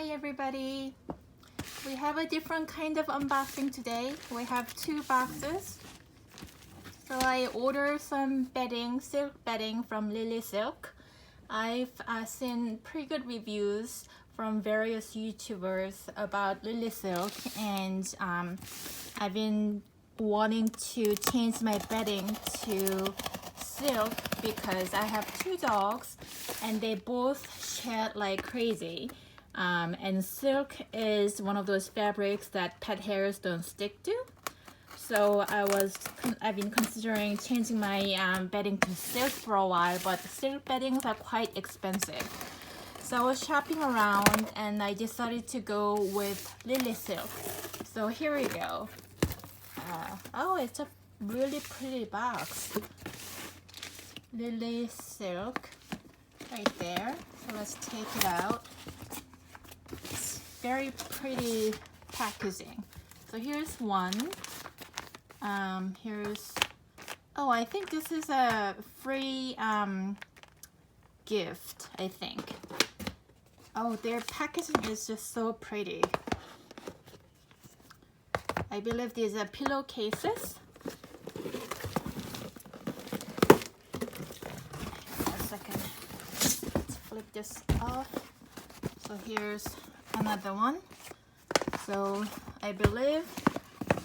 Hi everybody! We have a different kind of unboxing today. We have two boxes. So I ordered some bedding, silk bedding from Lily Silk. I've seen pretty good reviews from various YouTubers about Lily Silk, and I've been wanting to change my bedding to silk because I have two dogs and they both shed like crazy. And silk is one of those fabrics that pet hairs don't stick to. So I've been considering changing my bedding to silk for a while, but silk beddings are quite expensive. So I was shopping around and I decided to go with Lily Silk. So here we go. Oh, it's a really pretty box. Lily Silk right there. So let's take it out. It's very pretty packaging. So here's one. Oh, I think this is a free gift, I think. Oh, their packaging is just so pretty. I believe these are pillowcases. A second. Let's flip this off. So here's another one. So I believe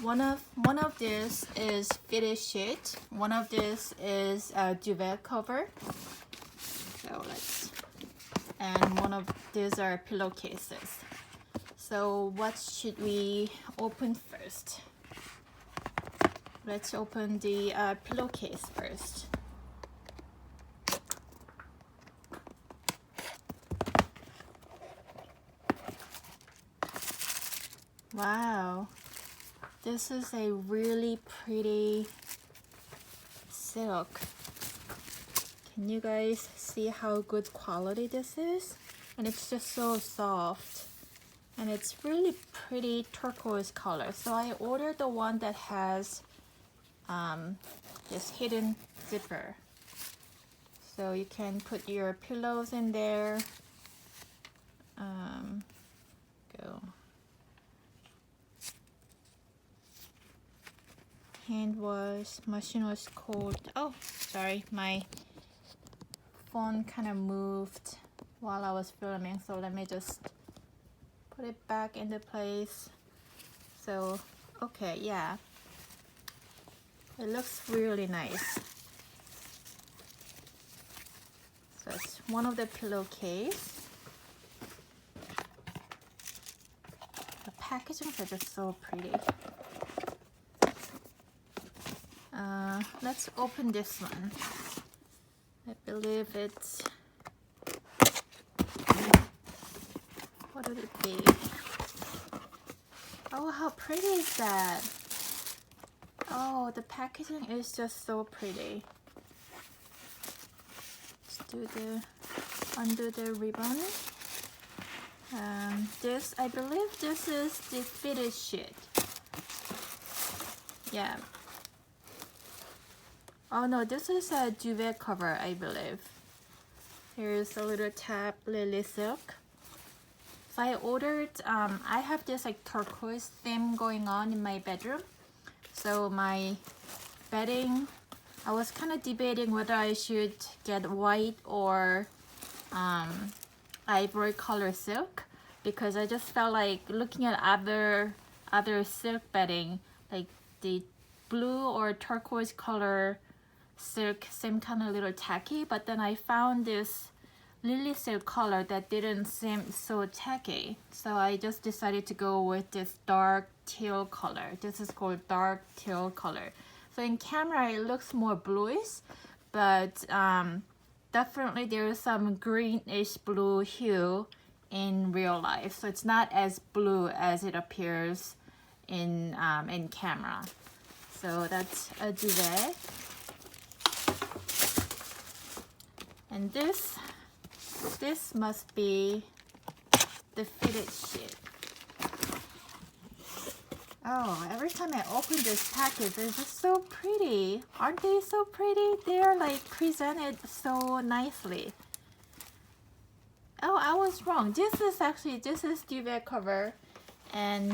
one of this is fitted sheet. One of this is a duvet cover. So and one of these are pillowcases. So what should we open first? Let's open the pillowcase first. Wow, this is a really pretty silk. Can you guys see how good quality this is? And it's just so soft. And it's really pretty turquoise color. So I ordered the one that has this hidden zipper. So you can put your pillows in there. Go. Hand wash, machine wash cold. Oh, sorry, my phone kind of moved while I was filming. So let me just put it back into place. So, okay, yeah. It looks really nice. So it's one of the pillowcase. The packaging are just so pretty. Let's open this one. I believe it's... What would it be? Oh, how pretty is that? Oh, the packaging is just so pretty. Let's undo the ribbon. I believe this is the fitted sheet. Yeah. Oh no, this is a duvet cover, I believe. Here's a little tab, Lily Silk. So I ordered, I have this like turquoise theme going on in my bedroom. So my bedding, I was kind of debating whether I should get white or ivory color silk, because I just felt like looking at other silk bedding, like the blue or turquoise color silk seemed kind of a little tacky, but then I found this Lily Silk color that didn't seem so tacky. So I just decided to go with this dark teal color. This is called dark teal color. So in camera it looks more bluish, but definitely there is some greenish blue hue in real life. So it's not as blue as it appears in camera. So that's a duvet. And this must be the fitted sheet. Oh, every time I open this package, they're just so pretty. Aren't they so pretty? They're like presented so nicely. Oh, I was wrong. This is duvet cover, and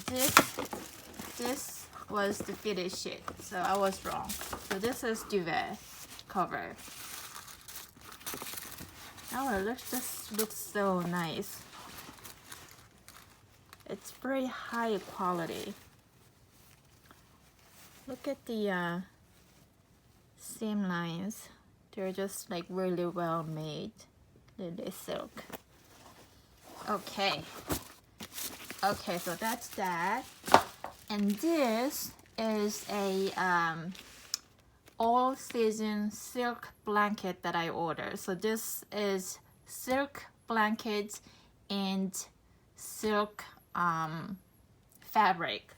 this was the fitted sheet. So I was wrong. So this is duvet cover. Oh, this looks so nice. It's very high quality. Look at the seam lines. They're just like really well made. Lily silk. Okay. Okay, so that's that. And this is a all season silk blanket that I ordered. So this is silk blanket and silk fabric.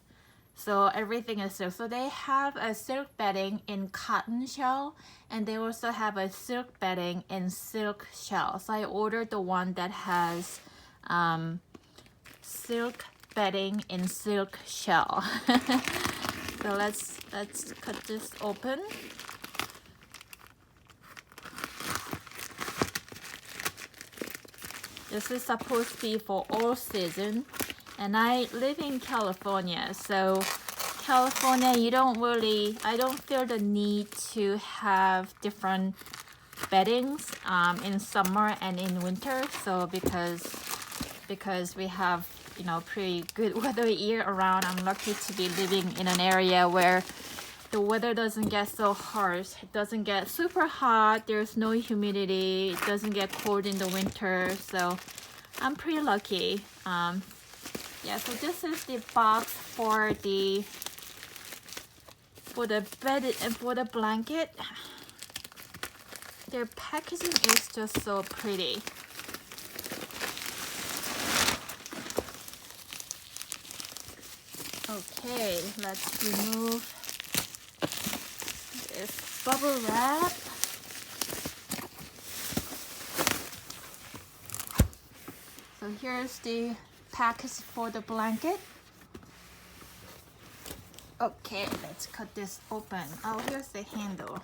So everything is silk. So they have a silk bedding in cotton shell, and they also have a silk bedding in silk shell. So I ordered the one that has silk bedding in silk shell. So let's cut this open. This is supposed to be for all season, and I live in California, so California, I don't feel the need to have different beddings in summer and in winter. So because we have, you know, pretty good weather year around, I'm lucky to be living in an area where the weather doesn't get so harsh. It doesn't get super hot. There's no humidity. It doesn't get cold in the winter. So I'm pretty lucky. Yeah, so this is the box for the bed and for the blanket. Their packaging is just so pretty. Okay, let's remove this bubble wrap. So here's the package for the blanket. Okay, let's cut this open. Oh, here's the handle.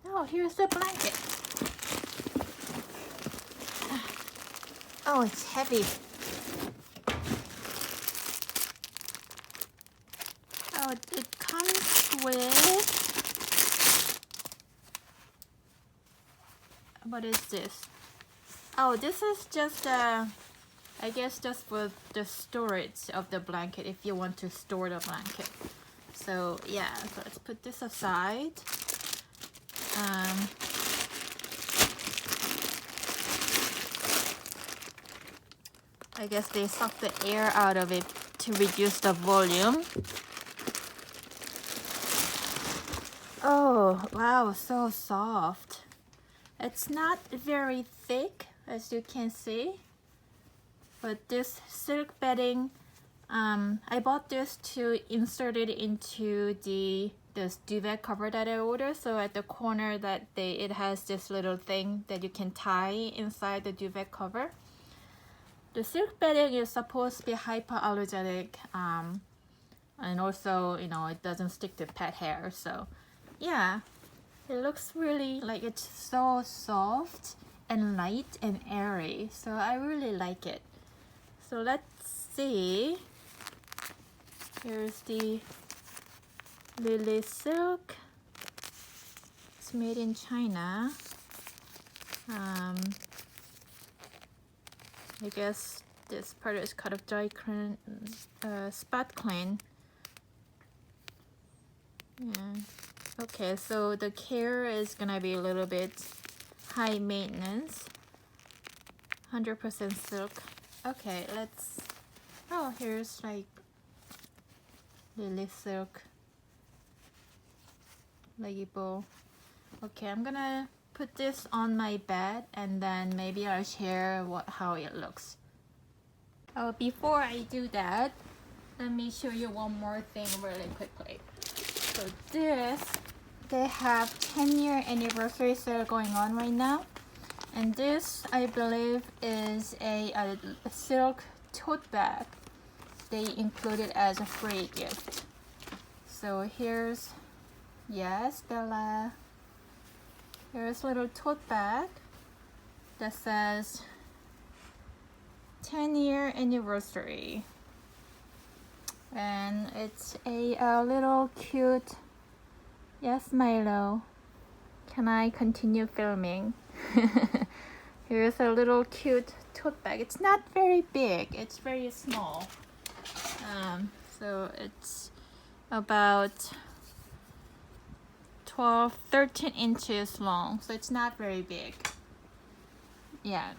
Oh, here's the blanket. Oh, it's heavy. Oh, it comes with, what is this? Oh, this is just I guess just for the storage of the blanket, if you want to store the blanket. So yeah, so let's put this aside. I guess they suck the air out of it to reduce the volume. Oh, wow, so soft. It's not very thick, as you can see. But this silk bedding, I bought this to insert it into this duvet cover that I ordered. So at the corner it has this little thing that you can tie inside the duvet cover. The silk bedding is supposed to be hypoallergenic, and also, you know, it doesn't stick to pet hair. So yeah, it looks really like it's so soft and light and airy. So I really like it. So let's see. Here's the Lily silk. It's made in China. I guess this part is kind of dry clean, spot clean. Yeah. Okay, so the care is gonna be a little bit high maintenance. 100% silk. Okay, let's. Oh, here's like Lily silk label. Okay, I'm gonna put this on my bed, and then maybe I'll share how it looks. Oh, before I do that, let me show you one more thing really quickly. So this they have 10-year anniversary sale going on right now. And this, I believe, is a silk tote bag they included as a free gift. So here's, yes, Bella. Here's a little tote bag that says 10-year anniversary. And it's a little cute, yes, Milo. Can I continue filming? Here's a little cute tote bag. It's not very big, it's very small. So it's about 13 inches long, so it's not very big. Yeah,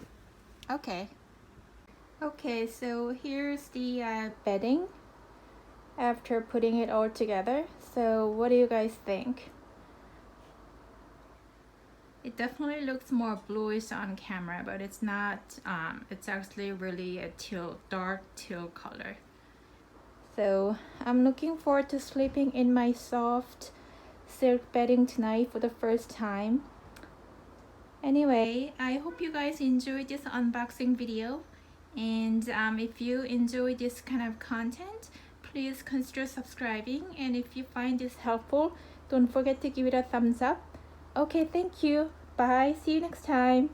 okay. Okay, so here's the bedding after putting it all together. So what do you guys think? It definitely looks more bluish on camera, but it's not. It's actually really a dark teal color. So I'm looking forward to sleeping in my soft silk bedding tonight for the first time. Anyway, I hope you guys enjoyed this unboxing video. And if you enjoy this kind of content, please consider subscribing. And if you find this helpful, don't forget to give it a thumbs up. Okay, thank you. Bye. See you next time.